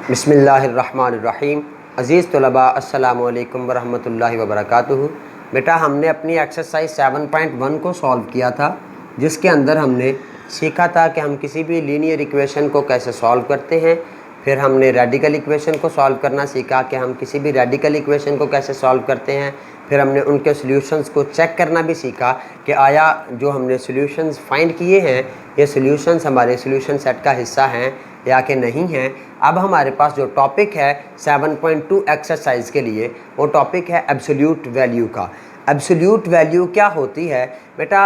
बिस्मिल्लाहिर्रहमानिर्रहीम। अज़ीज़ तलबा अस्सलामु अलैकुम वरहमतुल्लाहि वबरकातुहू। बेटा हमने अपनी एक्सरसाइज 7.1 को सॉल्व किया था, जिसके अंदर हमने सीखा था कि हम किसी भी लीनियर इक्वेशन को कैसे सॉल्व करते हैं। फिर हमने रेडिकल इक्वेशन को सॉल्व करना सीखा कि हम किसी भी रेडिकल इक्वेशन को कैसे सॉल्व करते हैं। फिर हमने उनके सॉल्यूशंस को चेक करना भी सीखा कि आया जो हमने सॉल्यूशंस फाइंड किए हैं ये सॉल्यूशंस हमारे सॉल्यूशन सेट का हिस्सा हैं या कि नहीं हैं। अब हमारे पास जो टॉपिक है 7.2 एक्सरसाइज के लिए, वो टॉपिक है एब्सोल्यूट वैल्यू का। एब्सोल्यूट वैल्यू क्या होती है बेटा,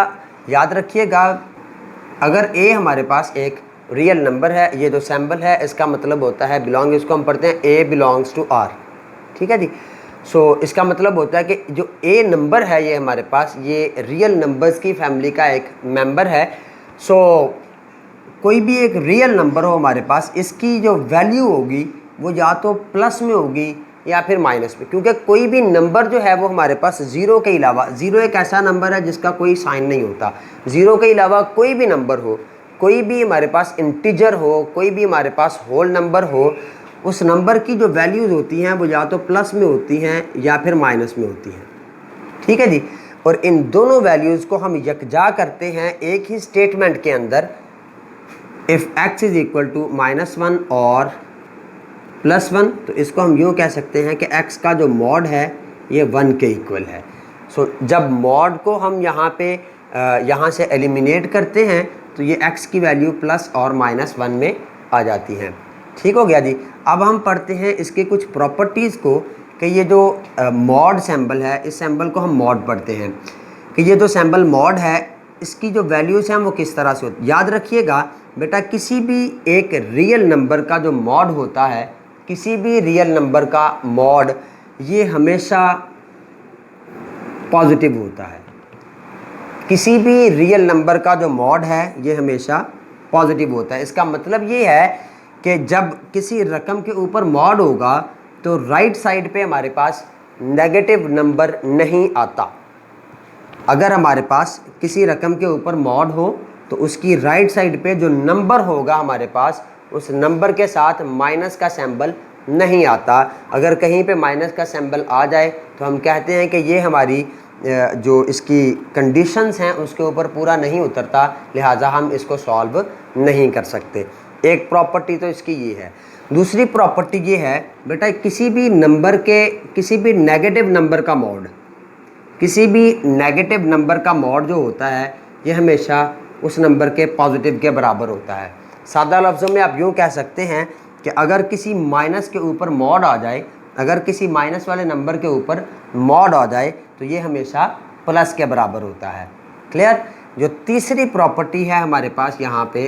याद रखिएगा, अगर ए हमारे पास एक रियल नंबर है, ये जो सिंबल है इसका मतलब होता है बिलोंग, इसको हम पढ़ते हैं ए बिलोंग्स टू आर, ठीक है जी। इसका मतलब होता है कि जो ए नंबर है ये हमारे पास ये रियल नंबर्स की फैमिली का एक मेंबर है। कोई भी एक रियल नंबर हो हमारे पास, इसकी जो वैल्यू होगी वो या तो प्लस में होगी या फिर माइनस में, क्योंकि कोई भी नंबर जो है वो हमारे पास ज़ीरो के अलावा, ज़ीरो एक ऐसा नंबर है जिसका कोई साइन नहीं होता, ज़ीरो के अलावा कोई भी नंबर हो, कोई भी हमारे पास इंटीजर हो, कोई भी हमारे पास होल नंबर हो, उस नंबर की जो वैल्यूज़ होती हैं वो या तो प्लस में होती हैं या फिर माइनस में होती हैं, ठीक है जी। और इन दोनों वैल्यूज़ को हम यकजा करते हैं एक ही स्टेटमेंट के अंदर, if x is equal to -1 और +1, तो इसको हम यूँ कह सकते हैं कि x का जो मॉड है ये 1 के इक्वल है। जब मॉड को हम यहाँ से एलिमिनेट करते हैं तो ये x की वैल्यू प्लस और -1 में आ जाती हैं, ठीक हो गया जी। अब हम पढ़ते हैं इसके कुछ प्रॉपर्टीज़ को कि ये जो मॉड सिंबल है, इस सिंबल को हम मॉड पढ़ते हैं कि ये जो सिंबल मॉड है इसकी जो वैल्यूज़ हैं वो किस तरह से होती। याद रखिएगा बेटा, किसी भी एक रियल नंबर का जो मॉड होता है, किसी भी रियल नंबर का मॉड ये हमेशा पॉजिटिव होता है। किसी भी रियल नंबर का जो मॉड है ये हमेशा पॉजिटिव होता है। इसका मतलब ये है कि जब किसी रकम के ऊपर मॉड होगा तो राइट साइड पे हमारे पास नेगेटिव नंबर नहीं आता। अगर हमारे पास किसी रकम के ऊपर मॉड हो तो उसकी राइट साइड पे जो नंबर होगा हमारे पास, उस नंबर के साथ माइनस का सिंबल नहीं आता। अगर कहीं पे माइनस का सिंबल आ जाए तो हम कहते हैं कि ये हमारी जो इसकी कंडीशंस हैं उसके ऊपर पूरा नहीं उतरता, लिहाजा हम इसको सॉल्व नहीं कर सकते। एक प्रॉपर्टी तो इसकी ये है। दूसरी प्रॉपर्टी ये है बेटा, किसी भी नंबर के, किसी भी नेगेटिव नंबर का मॉड, किसी भी नेगेटिव नंबर का मॉड जो होता है ये हमेशा उस नंबर के पॉजिटिव के बराबर होता है। सादा लफ्ज़ों में आप यूँ कह सकते हैं कि अगर किसी माइनस के ऊपर मॉड आ जाए, अगर किसी माइनस वाले नंबर के ऊपर मॉड आ जाए तो ये हमेशा प्लस के बराबर होता है। क्लियर। जो तीसरी प्रॉपर्टी है हमारे पास यहाँ पे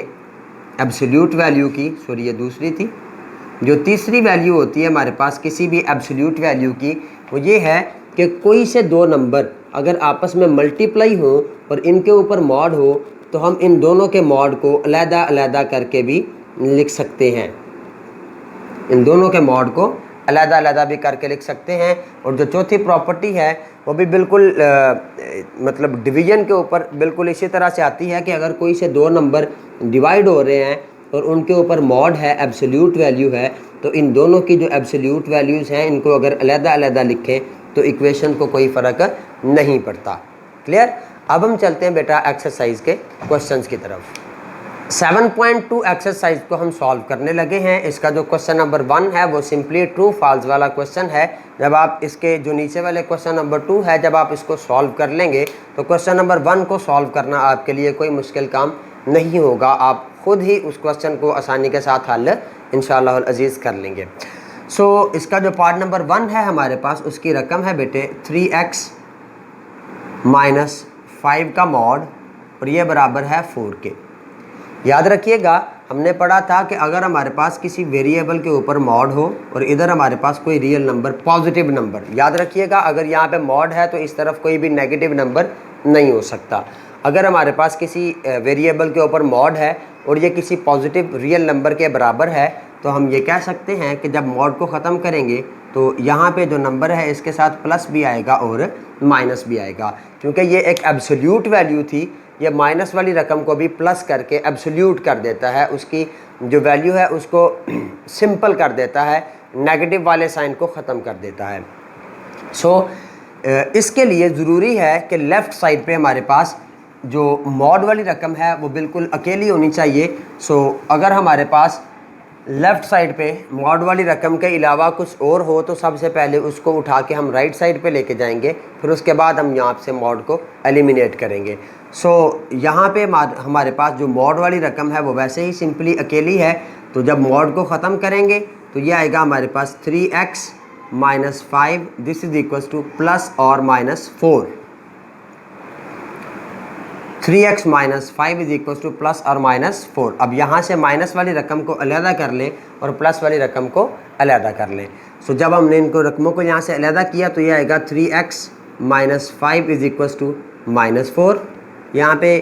एब्सोल्यूट वैल्यू की, सॉरी ये दूसरी थी, जो तीसरी वैल्यू होती है हमारे पास किसी भी एब्सोल्यूट वैल्यू की, वो ये है कि कोई से दो नंबर अगर आपस में मल्टीप्लाई हो और इनके ऊपर मॉड हो तो हम इन दोनों के मॉड को अलग-अलग करके भी लिख सकते हैं। इन दोनों के मॉड को अलग-अलग भी करके लिख सकते हैं। और जो चौथी प्रॉपर्टी है वो भी बिल्कुल मतलब डिवीजन के ऊपर बिल्कुल इसी तरह से आती है कि अगर कोई से दो नंबर डिवाइड हो रहे हैं और उनके ऊपर मॉड है, एब्सोल्यूट वैल्यू है, तो इन दोनों की जो एब्सोल्यूट वैल्यूज़ हैं इनको अगर अलग-अलग लिखें तो इक्वेशन को कोई फ़र्क नहीं पड़ता। क्लियर। अब हम चलते हैं बेटा एक्सरसाइज के क्वेश्चंस की तरफ। 7.2 एक्सरसाइज को हम सॉल्व करने लगे हैं। इसका जो क्वेश्चन नंबर 1 है वो सिंपली ट्रू फॉल्स वाला क्वेश्चन है। जब आप इसके जो नीचे वाले क्वेश्चन नंबर 2 है, जब आप इसको सॉल्व कर लेंगे तो क्वेश्चन नंबर 1 को सॉल्व करना आपके लिए कोई मुश्किल काम नहीं होगा। आप खुद ही उस क्वेश्चन को आसानी के साथ हल इंशाअल्लाह अज़ीज़ कर लेंगे। इसका जो पार्ट नंबर 1 है हमारे पास, उसकी रकम है बेटे 3x - 5 का मॉड और ये बराबर है 4 के। याद रखिएगा हमने पढ़ा था कि अगर हमारे पास किसी वेरिएबल के ऊपर मॉड हो और इधर हमारे पास कोई रियल नंबर, पॉजिटिव नंबर, याद रखिएगा अगर यहाँ पे मॉड है तो इस तरफ कोई भी नेगेटिव नंबर नहीं हो सकता। अगर हमारे पास किसी वेरिएबल के ऊपर मॉड है और ये किसी पॉजिटिव रियल नंबर के बराबर है तो हम ये कह सकते हैं कि जब मॉड को ख़त्म करेंगे तो यहाँ पे जो नंबर है इसके साथ प्लस भी आएगा और माइनस भी आएगा। क्योंकि ये एक एब्सोल्यूट वैल्यू थी, ये माइनस वाली रकम को भी प्लस करके एब्सोल्यूट कर देता है, उसकी जो वैल्यू है उसको सिंपल कर देता है, नेगेटिव वाले साइन को ख़त्म कर देता है। इसके लिए ज़रूरी है कि लेफ़्ट साइड पे हमारे पास जो मॉड वाली रकम है वो बिल्कुल अकेली होनी चाहिए। अगर हमारे पास लेफ़्ट साइड पे मॉड वाली रकम के अलावा कुछ और हो तो सबसे पहले उसको उठा के हम राइट साइड पे लेके जाएंगे, फिर उसके बाद हम यहाँ से मॉड को एलिमिनेट करेंगे। यहाँ पे हमारे पास जो मॉड वाली रकम है वो वैसे ही सिंपली अकेली है, तो जब मॉड को ख़त्म करेंगे तो ये आएगा हमारे पास 3x minus 5, this is equal to plus और minus 4। 3x minus 5 is equal to plus और माइनस 4। अब यहाँ से माइनस वाली रकम को अलहदा कर लें और प्लस वाली रकम को अलहदा कर लें। जब हमने इनको रकमों को यहाँ से अलहदा किया तो ये आएगा 3x minus 5 is equal to minus 4। यहाँ पे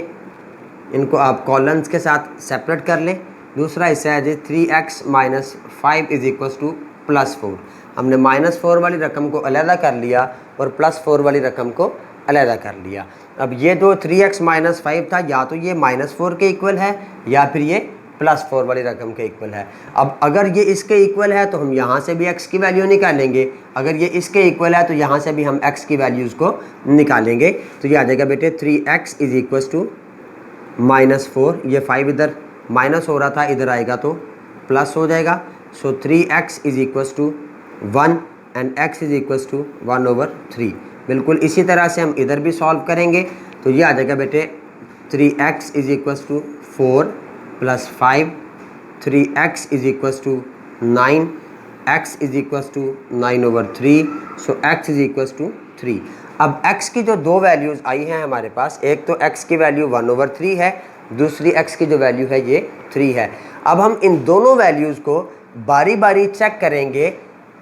इनको आप कॉलम्स के साथ सेपरेट कर लें। दूसरा हिस्सा है जी 3x minus 5 is equal to plus 4। हमने माइनस 4 वाली रकम को अलहदा कर लिया और प्लस 4 वाली रकम को अलहदा कर लिया। अब ये जो 3x माइनस 5 था, या तो ये माइनस 4 के इक्वल है या फिर ये प्लस 4 वाली रकम के इक्वल है। अब अगर ये इसके इक्वल है तो हम यहाँ से भी x की वैल्यू निकालेंगे, अगर ये इसके इक्वल है तो यहाँ से भी हम x की वैल्यूज़ को निकालेंगे। तो ये आ जाएगा बेटे 3x is equal to minus 4, ये 5 इधर माइनस हो रहा था, इधर आएगा तो प्लस हो जाएगा। 3x is equal to 1 and x is equal to 1/3। बिल्कुल इसी तरह से हम इधर भी सॉल्व करेंगे, तो ये आ जाएगा बेटे 3x is equal to 4 plus 5, 3x is equal to 9, x is equal to 9/3, x is equal to 3। अब x की जो दो वैल्यूज़ आई हैं हमारे पास, एक तो x की वैल्यू 1/3 है, दूसरी x की जो वैल्यू है ये 3 है। अब हम इन दोनों वैल्यूज़ को बारी बारी चेक करेंगे।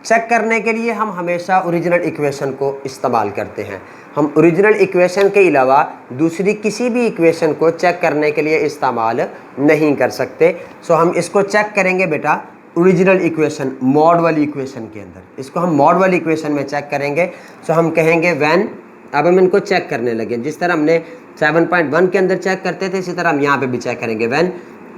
चेक करने के लिए हम हमेशा ओरिजिनल इक्वेशन को इस्तेमाल करते हैं। हम ओरिजिनल इक्वेशन के अलावा दूसरी किसी भी इक्वेशन को चेक करने के लिए इस्तेमाल नहीं कर सकते। हम इसको चेक करेंगे बेटा ओरिजिनल इक्वेशन, मॉड वाली इक्वेशन के अंदर। इसको हम मॉड वाली इक्वेशन में चेक करेंगे। हम कहेंगे व्हेन, अब हम इनको चेक करने लगे, जिस तरह हमने 7.1 के अंदर चेक करते थे इसी तरह हम यहाँ पे भी चेक करेंगे। When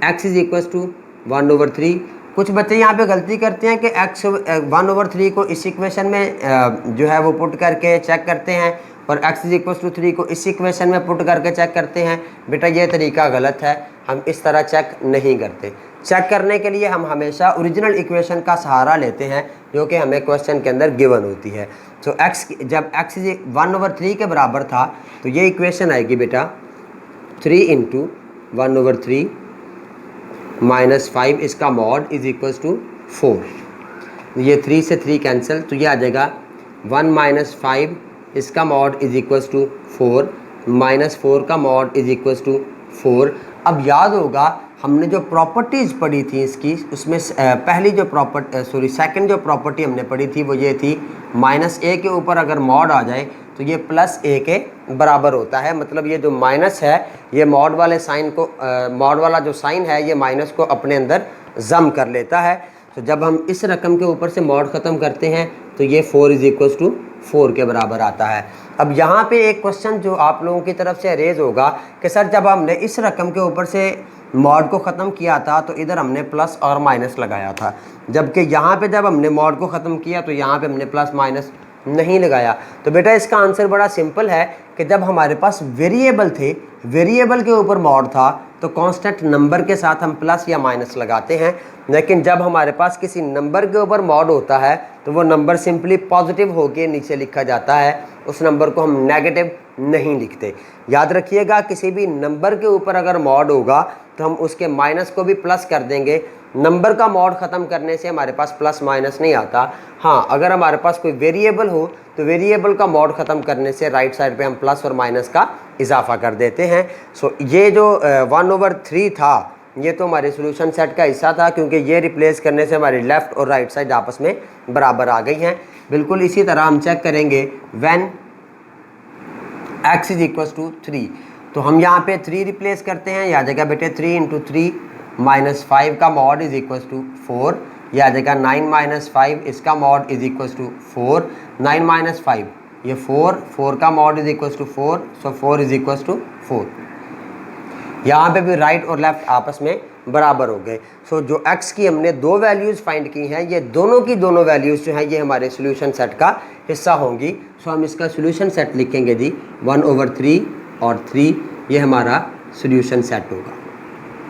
x is equal to 1/3। कुछ बच्चे यहाँ पे गलती करते हैं कि x 1/3 को इस इक्वेशन में जो है वो पुट करके चेक करते हैं और x इज इक्वल टू 3 को इस इक्वेशन में पुट करके चेक करते हैं। बेटा ये तरीका गलत है, हम इस तरह चेक नहीं करते। चेक करने के लिए हम हमेशा ओरिजिनल इक्वेशन का सहारा लेते हैं जो कि हमें क्वेश्चन के अंदर गिवन होती है। जब x 1/3 के बराबर था तो ये इक्वेशन आएगी बेटा 3 × 1/3 माइनस 5, इसका मॉड इज इक्वल टू 4। ये 3 से 3 कैंसिल, तो ये आ जाएगा 1 माइनस 5, इसका mod is equal to 4, minus 4 का मॉड इज इक्वल टू 4। अब याद होगा हमने जो प्रॉपर्टीज़ पढ़ी थी इसकी, उसमें पहली जो सेकंड जो प्रॉपर्टी हमने पढ़ी थी वो ये थी -a के ऊपर अगर मॉड आ जाए तो ये +a के बराबर होता है। मतलब ये जो माइनस है ये मॉड वाले साइन को, मॉड वाला जो साइन है ये माइनस को अपने अंदर जम कर लेता है। तो जब हम इस रकम के ऊपर से मॉड ख़त्म करते हैं तो ये 4 इज इक्वल टू 4 के बराबर आता है। अब यहाँ पे एक क्वेश्चन जो आप लोगों की तरफ से रेज होगा कि सर जब हमने इस रकम के ऊपर से मॉड को ख़त्म किया था तो इधर हमने प्लस और माइनस लगाया था, जबकि यहाँ पे जब हमने मॉड को ख़त्म किया तो यहाँ पे हमने प्लस माइनस नहीं लगाया। तो बेटा इसका आंसर बड़ा सिंपल है कि जब हमारे पास वेरिएबल थे, वेरिएबल के ऊपर मॉड था तो कांस्टेंट नंबर के साथ हम प्लस या माइनस लगाते हैं, लेकिन जब हमारे पास किसी नंबर के ऊपर मॉड होता है तो वो नंबर सिंपली पॉजिटिव होके नीचे लिखा जाता है, उस नंबर को हम नेगेटिव नहीं लिखते। याद रखिएगा किसी भी नंबर के ऊपर अगर मॉड होगा तो हम उसके माइनस को भी प्लस कर देंगे। नंबर का मॉड ख़त्म करने से हमारे पास प्लस माइनस नहीं आता। हाँ, अगर हमारे पास कोई वेरिएबल हो तो वेरिएबल का मॉड ख़त्म करने से राइट साइड पे हम प्लस और माइनस का इजाफा कर देते हैं। ये जो 1/3 था ये तो हमारे सोल्यूशन सेट का हिस्सा था, क्योंकि ये रिप्लेस करने से हमारी लेफ़्ट और राइट साइड आपस में बराबर आ गई हैं। बिल्कुल इसी तरह हम चेक करेंगे when x is equal to 3, तो हम यहाँ पे 3 रिप्लेस करते हैं, या जगह बेटे 3 × 3 माइनस 5 का मॉड इज इक्वल टू 4, या जगह 9 माइनस 5 इसका mod is equal to 4, 9 minus 5 ये 4, 4 का mod is equal to 4, so 4 is equal to 4। यहाँ पे भी राइट और लेफ़्ट आपस में बराबर हो गए। सो जो x की हमने दो वैल्यूज़ फाइंड की हैं, ये दोनों की दोनों वैल्यूज़ जो हैं ये हमारे सोल्यूशन सेट का हिस्सा होंगी। सो हम इसका सोल्यूशन सेट लिखेंगे जी 1/3 और 3, ये हमारा सोल्यूशन सेट होगा।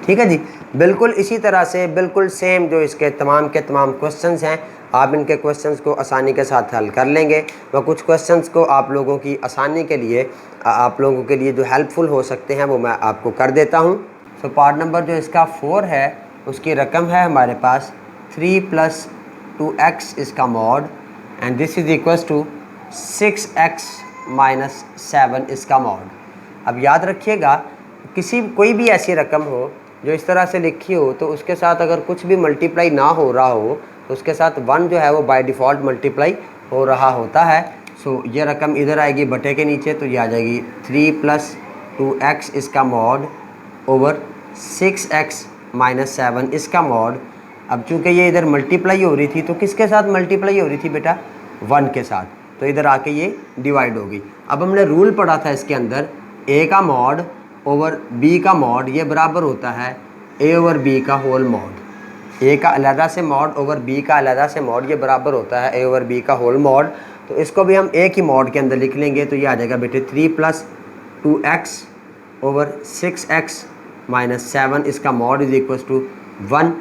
ठीक है जी। बिल्कुल इसी तरह से बिल्कुल सेम जो इसके तमाम के तमाम क्वेश्चंस हैं, आप इनके क्वेश्चंस को आसानी के साथ हल कर लेंगे। मैं कुछ क्वेश्चंस को आप लोगों की आसानी के लिए, आप लोगों के लिए जो हेल्पफुल हो सकते हैं वो मैं आपको कर देता हूं। सो पार्ट नंबर जो इसका 4 है, उसकी रकम है हमारे पास 3 + 2x इसका mod, and this is equals to 6x - 7 इसका मॉड। अब याद रखिएगा, कोई भी ऐसी रकम हो जो इस तरह से लिखी हो, तो उसके साथ अगर कुछ भी मल्टीप्लाई ना हो रहा हो तो उसके साथ 1 जो है वो बाय डिफ़ॉल्ट मल्टीप्लाई हो रहा होता है। सो ये रकम इधर आएगी बटे के नीचे, तो ये आ जाएगी 3 + 2x इसका मॉड ओवर 6x - 7 इसका मॉड। अब चूँकि ये इधर मल्टीप्लाई हो रही थी, तो किसके साथ मल्टीप्लाई हो रही थी बेटा? 1 के साथ, तो इधर आके ये डिवाइड होगी। अब हमने रूल पढ़ा था इसके अंदर, a का मॉड ओवर b का मॉड ये बराबर होता है a ओवर b का होल मॉड। a का अलहदा से मॉड ओवर b का अलहदा से मॉड ये बराबर होता है a ओवर b का होल मॉड। तो इसको भी हम एक ही मॉड के अंदर लिख लेंगे, तो ये आ जाएगा बेटे 3 + 2x ओवर 6x - 7 इसका मॉड इज़ इक्वल्स टू 1।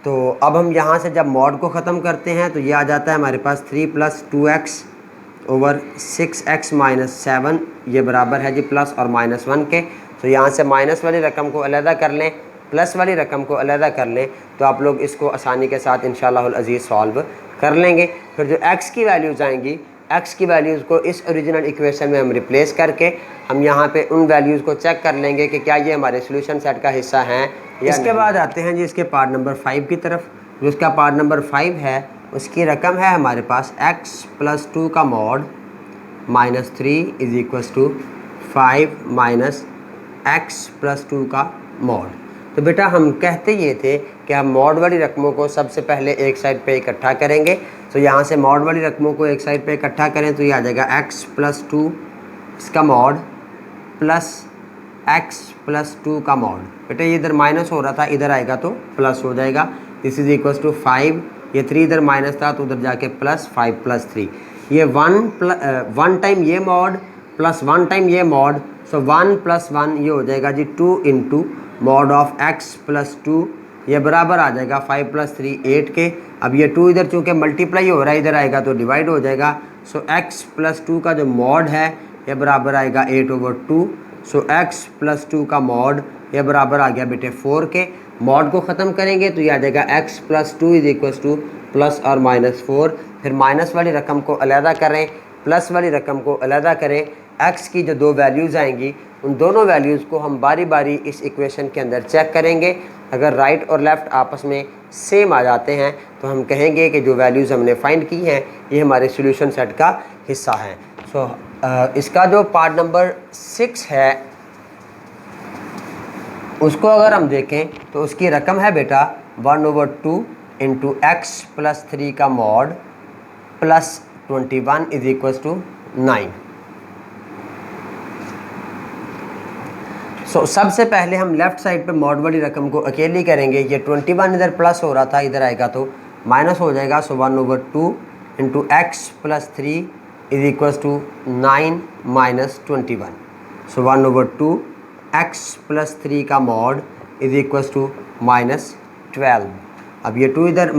तो अब हम यहाँ से जब मॉड को ख़त्म करते हैं तो ये आ जाता है हमारे पास 3 + 2x ओवर 6x - 7, ये बराबर है जी प्लस और -1 के। तो यहाँ से माइनस वाली रकम को अलहदा कर लें, प्लस वाली रकम को अलहदा कर लें, तो आप लोग इसको आसानी के साथ इंशाअल्लाह अज़ीज़ सॉल्व कर लेंगे। फिर जो x की वैल्यूज़ आएंगी, x की वैल्यूज़ को इस ओरिजिनल इक्वेशन में हम रिप्लेस करके हम यहाँ पे उन वैल्यूज़ को चेक कर लेंगे कि क्या ये हमारे सोल्यूशन सेट का हिस्सा हैं या इसके बाद आते हैं जी इसके पार्ट नंबर 5 की तरफ। जो इसका पार्ट नंबर 5 है, उसकी रकम है हमारे पास x + 2 का mod -3 is equals to 5 - x + 2 का मॉड। तो बेटा हम कहते ये थे कि हम मॉड वाली रकमों को सबसे पहले एक साइड पे इकट्ठा करेंगे। तो यहाँ से मॉड वाली रकमों को एक साइड पे इकट्ठा करें तो ये आ जाएगा x + 2 इसका मॉड प्लस x + 2 का मॉड। बेटा ये इधर माइनस हो रहा था, इधर आएगा तो प्लस हो जाएगा। दिस इज़ इक्वल्स टू 5, ये 3 इधर माइनस था तो उधर जाके प्लस 5 + 3, ये 1 टाइम ये मॉड प्लस 1 टाइम ये मॉड। सो 1 + 1 ये हो जाएगा जी 2 × मॉड ऑफ x + 2, ये बराबर आ जाएगा 5 + 3 8 के। अब ये 2 इधर चूँकि मल्टीप्लाई हो रहा है, इधर आएगा तो डिवाइड हो जाएगा। सो x + 2 का जो मॉड है ये बराबर आएगा 8/2। सो x + 2 का मॉड ये बराबर आ गया बेटे 4 के। मॉड को ख़त्म करेंगे तो ये आ जाएगा x + 2 is equals to plus और -4। फिर माइनस वाली रकम को अलहदा करें, प्लस वाली रकम को अलहदा करें। x की जो दो वैल्यूज़ आएंगी उन दोनों वैल्यूज़ को हम बारी बारी इस इक्वेशन के अंदर चेक करेंगे। अगर राइट और लेफ़्ट आपस में सेम आ जाते हैं तो हम कहेंगे कि जो वैल्यूज़ हमने फाइंड की हैं ये हमारे सोल्यूशन सेट का हिस्सा हैं। सो इसका जो पार्ट नंबर 6 है उसको अगर हम देखें तो उसकी रकम है बेटा 1/2 × x + 3 का mod plus 21 is equals to 9। So सबसे पहले हम लेफ़्ट साइड पे मॉड वाली रकम को अकेली करेंगे। ये 21 इधर प्लस हो रहा था, इधर आएगा तो माइनस हो जाएगा। So 1/2 × x + 3 is equals to 9 - 21। So 1/2 x + 3 का मॉड इज़ इक्वल्स टू -12। अब ये 2 इधर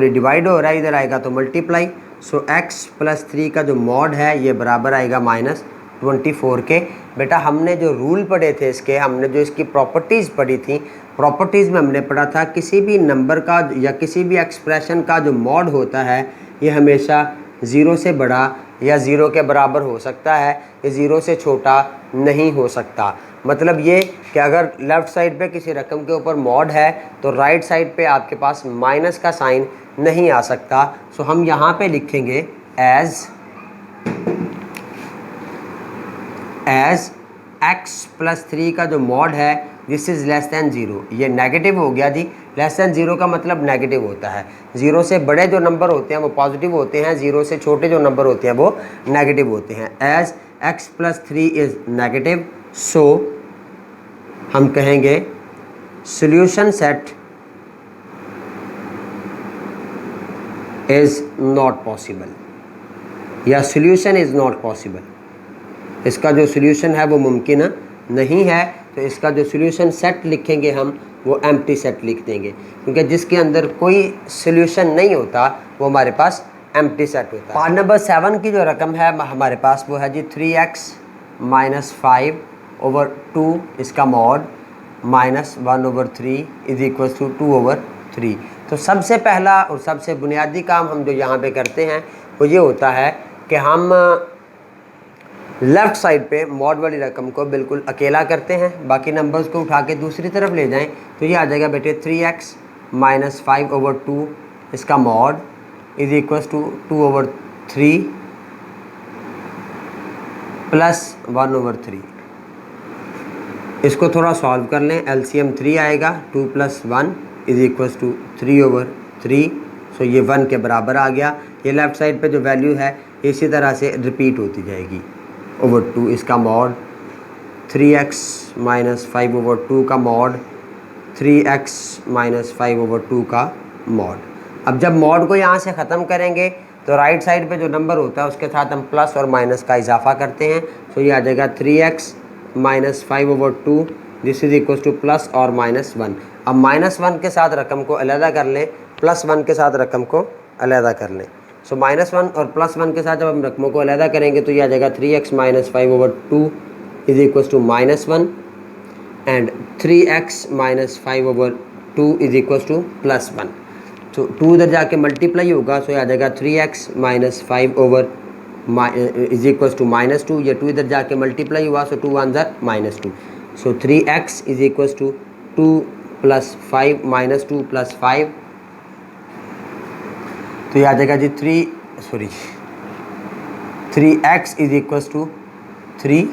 डिवाइड हो रहा है, इधर आएगा तो मल्टीप्लाई। सो x + 3 का जो मॉड है ये बराबर आएगा -24 के। बेटा हमने जो रूल पढ़े थे इसके, हमने जो इसकी प्रॉपर्टीज़ पढ़ी थी, प्रॉपर्टीज़ में हमने पढ़ा था किसी भी नंबर का या किसी भी एक्सप्रेशन का जो मॉड होता है ये हमेशा 0 से बड़ा या 0 के बराबर हो सकता है, ये 0 से छोटा नहीं हो सकता। मतलब ये कि अगर लेफ़्ट साइड पे किसी रकम के ऊपर मॉड है तो राइट साइड पे आपके पास माइनस का साइन नहीं आ सकता। सो हम यहाँ पे लिखेंगे एज x + 3 का जो मॉड है दिस इज़ लेस दैन 0। ये नेगेटिव हो गया जी, लेस दैन 0 का मतलब नेगेटिव होता है। 0 से बड़े जो नंबर होते हैं वो पॉजिटिव होते हैं, 0 से छोटे जो नंबर होते हैं वो नेगेटिव होते हैं। एज x + 3 इज़ नेगेटिव, सो हम कहेंगे solution set is not possible या सॉल्यूशन इज़ नॉट पॉसिबल। इसका जो सॉल्यूशन है वो मुमकिन नहीं है, तो इसका जो सॉल्यूशन सेट लिखेंगे हम वो एम्प्टी सेट लिख देंगे, क्योंकि जिसके अंदर कोई सॉल्यूशन नहीं होता वो हमारे पास एम्प्टी सेट होता है। पार्ट नंबर 7 की जो रकम है हमारे पास वो है जी 3x माइनस 5/2 इसका mod minus 1/3 is equal to 2/3। तो सबसे पहला और सबसे बुनियादी काम हम जो यहाँ पे करते हैं वो ये होता है कि हम लेफ़्ट साइड पे मॉड वाली रकम को बिल्कुल अकेला करते हैं, बाकी नंबर्स को उठा के दूसरी तरफ ले जाएं तो ये आ जाएगा बेटे 3x माइनस 5/2 इसका mod is equal to 2/3 plus 1/3। इसको थोड़ा सॉल्व कर लें, LCM 3 आएगा, 2 + 1 इज इक्वल टू 3/3। सो ये 1 के बराबर आ गया। ये लेफ़्ट साइड पे जो वैल्यू है इसी तरह से रिपीट होती जाएगी। /2 इसका मॉड 3x माइनस 5/2 का मॉड 3x माइनस 5/2 का मॉड। अब जब मॉड को यहाँ से ख़त्म करेंगे तो राइट साइड पे जो नंबर होता है उसके साथ हम प्लस और माइनस का इजाफा करते हैं। सो ये आ जाएगा 3x minus 5/2 this is equal to plus और माइनस 1। अब -1 के साथ रकम को अलहदा कर लें, +1 के साथ रकम को अलहदा कर लें। सो -1 और +1 के साथ जब हम रकमों को अलहदा करेंगे तो ये आ जाएगा 3x minus 5/2 is equal to -1 and 3x minus 5/2 is equal to +1। तो 2 उधर जाके मल्टीप्लाई होगा, सो ये आ जाएगा 3x minus 5 is equal to -2। ये 2 इधर जाके मल्टीप्लाई हुआ, सो 2 1 -2। सो 3x इज इक्वल टू 2 + 5 -2 + 5, तो ये आ जाएगा जी 3x इज इक्वल टू 3,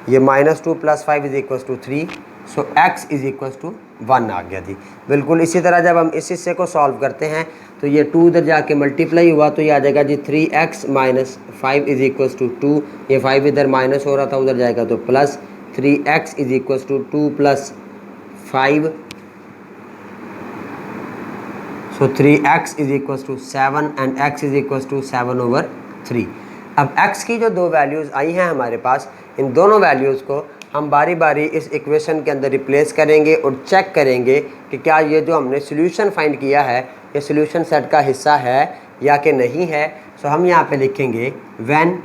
ये -2 + 5 is equal to 3। So x is equal to 1 आ गया जी। बिल्कुल इसी तरह जब हम इस हिस्से को सॉल्व करते हैं तो ये 2 उधर जाके मल्टीप्लाई हुआ, तो ये आ जाएगा जी 3x minus 5 is equal to 2। ये 5 इधर माइनस हो रहा था, उधर जाएगा तो plus 3x is equal to 2 + 5। So 3x is equal to 7 and x is equal to 7/3। अब x की जो दो वैल्यूज़ आई हैं हमारे पास, इन दोनों वैल्यूज़ को हम बारी बारी इस इक्वेशन के अंदर रिप्लेस करेंगे और चेक करेंगे कि क्या ये जो हमने सोल्यूशन फाइंड किया है ये सोल्यूशन सेट का हिस्सा है या कि नहीं है। सो हम यहाँ पे लिखेंगे when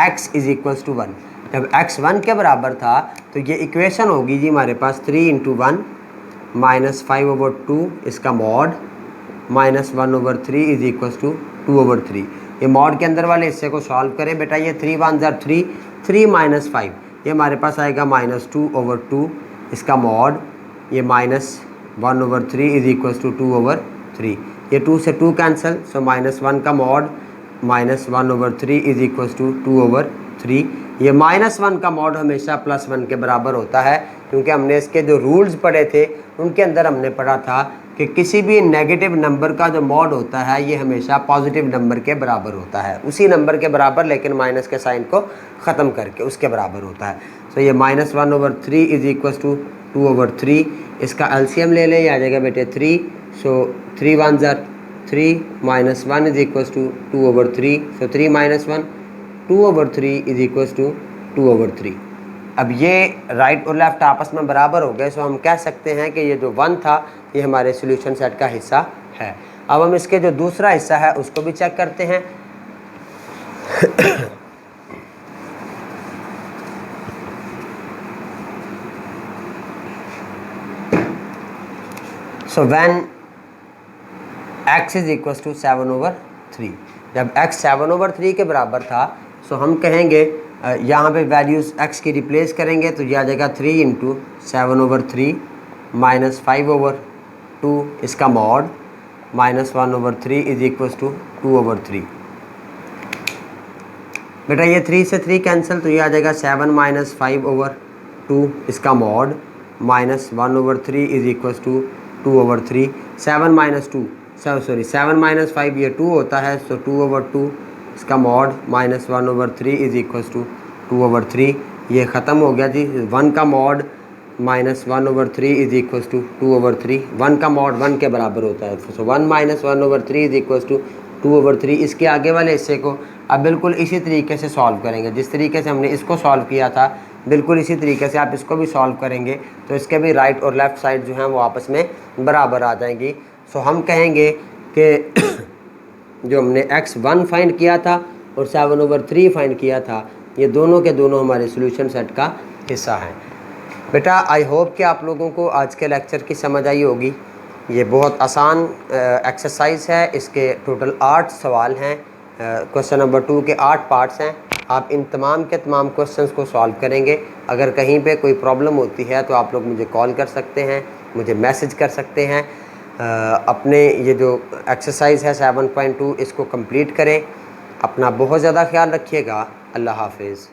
x is equal to 1। जब x 1 के बराबर था तो ये इक्वेशन होगी जी हमारे पास 3 × 1 माइनस 5/2 इसका mod minus 1/3 is equal to 2/3। ये मॉड के अंदर वाले हिस्से को सॉल्व करें बेटा, ये 3 1 3, 3 - 5 ये हमारे पास आएगा -2/2 इसका मॉड, ये -1/3 इज इक्वल टू 2/3। ये 2 से 2 कैंसिल, सो -1 का मॉड -1/3 इज इक्वल टू 2/3। ये -1 का मॉड हमेशा +1 के बराबर होता है, क्योंकि हमने इसके जो रूल्स पढ़े थे उनके अंदर हमने पढ़ा था कि किसी भी नेगेटिव नंबर का जो मॉड होता है ये हमेशा पॉजिटिव नंबर के बराबर होता है, उसी नंबर के बराबर लेकिन माइनस के साइन को ख़त्म करके उसके बराबर होता है। सो ये -1/3 इज इक्वल टू 2/3। इसका एलसीएम ले लें, ये आ जाएगा बेटे 3। So 3 1 3 -1 is equal to 2/3। So 3 - 1 2/3 is equal to 2/3। अब ये राइट और लेफ़्ट आपस में बराबर हो गए, सो हम कह सकते हैं कि ये जो 1 था ये हमारे सॉल्यूशन सेट का हिस्सा है। अब हम इसके जो दूसरा हिस्सा है उसको भी चेक करते हैं। So when x is equal to 7/3, जब x 7/3 के बराबर था सो हम कहेंगे यहाँ पे वैल्यूज़ x की रिप्लेस करेंगे तो ये आ जाएगा 3 × 7/3 माइनस 5/2 इसका मॉड -1/3 इज इक्वल टू 2/3। बेटा ये 3 से 3 कैंसिल, तो ये आ जाएगा 7 - 5/2 इसका मॉड -1/3 इज इक्वल टू 2/3। 7 - 5 ये 2 होता है, सो 2/2 इसका मॉड -1/3 इज इक्वल टू 2/3। ये ख़त्म हो गया जी। 1 का मॉड -1/3 इज इक्वल टू 2/3। 1 का मॉड 1 के बराबर होता है, सो 1 - 1/3 इज इक्वल टू 2/3। इसके आगे वाले हिस्से को अब बिल्कुल इसी तरीके से सॉल्व करेंगे, जिस तरीके से हमने इसको सॉल्व किया था बिल्कुल इसी तरीके से आप इसको भी सॉल्व करेंगे, तो इसके भी राइट और लेफ़्ट साइड जो हैं वो आपस में बराबर आ जाएंगी। सो हम कहेंगे कि जो हमने x1 फाइंड किया था और 7/3 फाइंड किया था, ये दोनों के दोनों हमारे सॉल्यूशन सेट का हिस्सा हैं। बेटा आई होप कि आप लोगों को आज के लेक्चर की समझ आई होगी। ये बहुत आसान एक्सरसाइज है, इसके टोटल 8 सवाल हैं। क्वेश्चन नंबर 2 के 8 पार्ट्स हैं। आप इन तमाम के तमाम क्वेश्चंस को सॉल्व करेंगे। अगर कहीं पे कोई प्रॉब्लम होती है तो आप लोग मुझे कॉल कर सकते हैं, मुझे मैसेज कर सकते हैं। अपने ये जो एक्सरसाइज है 7.2 इसको कंप्लीट करें। अपना बहुत ज़्यादा ख्याल रखिएगा। अल्लाह हाफिज़।